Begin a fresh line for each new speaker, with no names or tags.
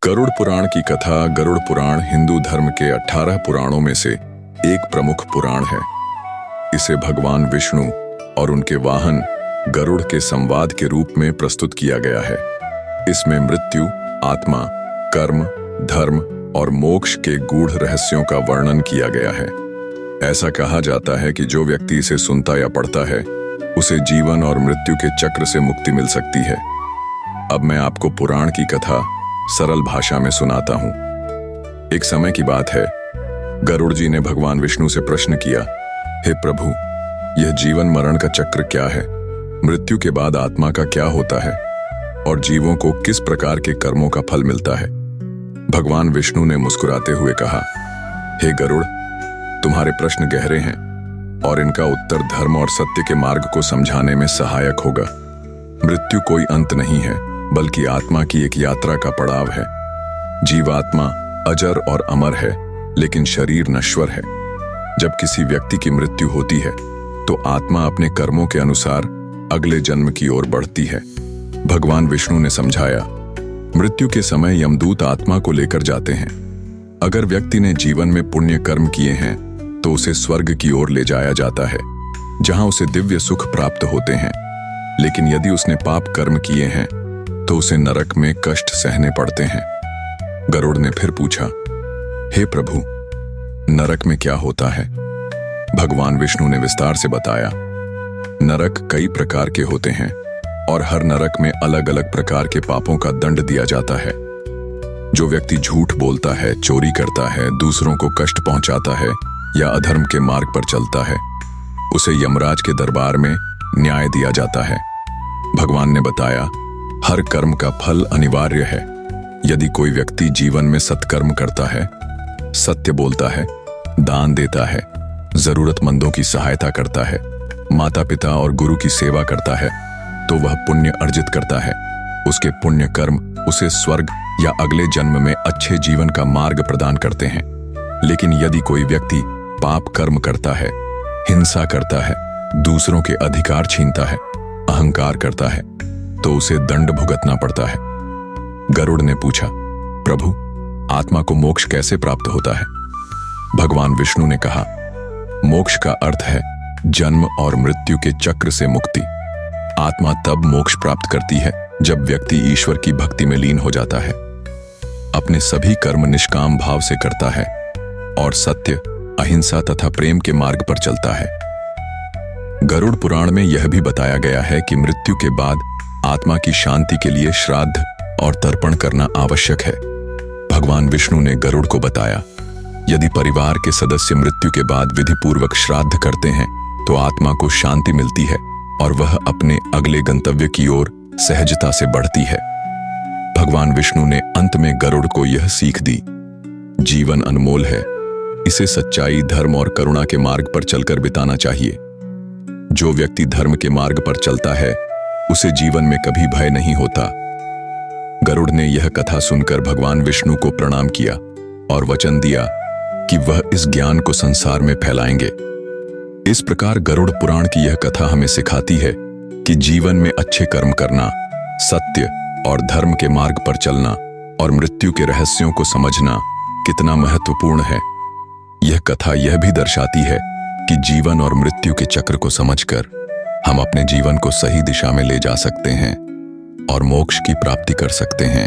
गरुड़ पुराण की कथा। गरुड़ पुराण हिंदू धर्म के 18 पुराणों में से एक प्रमुख पुराण है। इसे भगवान विष्णु और उनके वाहन गरुड़ के संवाद के रूप में प्रस्तुत किया गया है। इसमें मृत्यु, आत्मा, कर्म, धर्म और मोक्ष के गूढ़ रहस्यों का वर्णन किया गया है। ऐसा कहा जाता है कि जो व्यक्ति इसे सुनता या पढ़ता है उसे जीवन और मृत्यु के चक्र से मुक्ति मिल सकती है। अब मैं आपको पुराण की कथा सरल भाषा में सुनाता हूं। एक समय की बात है, गरुड़ जी ने भगवान विष्णु से प्रश्न किया, हे प्रभु, यह जीवन मरण का चक्र क्या है? मृत्यु के बाद आत्मा का क्या होता है और जीवों को किस प्रकार के कर्मों का फल मिलता है? भगवान विष्णु ने मुस्कुराते हुए कहा, हे गरुड़, तुम्हारे प्रश्न गहरे हैं और इनका उत्तर धर्म और सत्य के मार्ग को समझाने में सहायक होगा। मृत्यु कोई अंत नहीं है, बल्कि आत्मा की एक यात्रा का पड़ाव है। जीवात्मा अजर और अमर है, लेकिन शरीर नश्वर है। जब किसी व्यक्ति की मृत्यु होती है तो आत्मा अपने कर्मों के अनुसार अगले जन्म की ओर बढ़ती है। भगवान विष्णु ने समझाया, मृत्यु के समय यमदूत आत्मा को लेकर जाते हैं। अगर व्यक्ति ने जीवन में पुण्य कर्म किए हैं तो उसे स्वर्ग की ओर ले जाया जाता है, जहां उसे दिव्य सुख प्राप्त होते हैं। लेकिन यदि उसने पाप कर्म किए हैं तो उसे नरक में कष्ट सहने पड़ते हैं। गरुड़ ने फिर पूछा, हे प्रभु, नरक में क्या होता है? भगवान विष्णु ने विस्तार से बताया, नरक कई प्रकार के होते हैं और हर नरक में अलग अलग प्रकार के पापों का दंड दिया जाता है। जो व्यक्ति झूठ बोलता है, चोरी करता है, दूसरों को कष्ट पहुंचाता है या अधर्म के मार्ग पर चलता है, उसे यमराज के दरबार में न्याय दिया जाता है। भगवान ने बताया, हर कर्म का फल अनिवार्य है। यदि कोई व्यक्ति जीवन में सत्कर्म करता है, सत्य बोलता है, दान देता है, जरूरतमंदों की सहायता करता है, माता पिता और गुरु की सेवा करता है, तो वह पुण्य अर्जित करता है। उसके पुण्य कर्म उसे स्वर्ग या अगले जन्म में अच्छे जीवन का मार्ग प्रदान करते हैं। लेकिन यदि कोई व्यक्ति पाप कर्म करता है, हिंसा करता है, दूसरों के अधिकार छीनता है, अहंकार करता है, तो उसे दंड भुगतना पड़ता है। गरुड़ ने पूछा, प्रभु, आत्मा को मोक्ष कैसे प्राप्त होता है? भगवान विष्णु ने कहा, मोक्ष का अर्थ है जन्म और मृत्यु के चक्र से मुक्ति। आत्मा तब मोक्ष प्राप्त करती है जब व्यक्ति ईश्वर की भक्ति में लीन हो जाता है, अपने सभी कर्म निष्काम भाव से करता है और सत्य, अहिंसा तथा प्रेम के मार्ग पर चलता है। गरुड़ पुराण में यह भी बताया गया है कि मृत्यु के बाद आत्मा की शांति के लिए श्राद्ध और तर्पण करना आवश्यक है। भगवान विष्णु ने गरुड़ को बताया, यदि परिवार के सदस्य मृत्यु के बाद विधि पूर्वक श्राद्ध करते हैं तो आत्मा को शांति मिलती है और वह अपने अगले गंतव्य की ओर सहजता से बढ़ती है। भगवान विष्णु ने अंत में गरुड़ को यह सीख दी, जीवन अनमोल है, इसे सच्चाई, धर्म और करुणा के मार्ग पर चलकर बिताना चाहिए। जो व्यक्ति धर्म के मार्ग पर चलता है उसे जीवन में कभी भय नहीं होता। गरुड़ ने यह कथा सुनकर भगवान विष्णु को प्रणाम किया और वचन दिया कि वह इस ज्ञान को संसार में फैलाएंगे। इस प्रकार गरुड़ पुराण की यह कथा हमें सिखाती है कि जीवन में अच्छे कर्म करना, सत्य और धर्म के मार्ग पर चलना और मृत्यु के रहस्यों को समझना कितना महत्वपूर्ण है। यह कथा यह भी दर्शाती है कि जीवन और मृत्यु के चक्र को समझकर हम अपने जीवन को सही दिशा में ले जा सकते हैं और मोक्ष की प्राप्ति कर सकते हैं।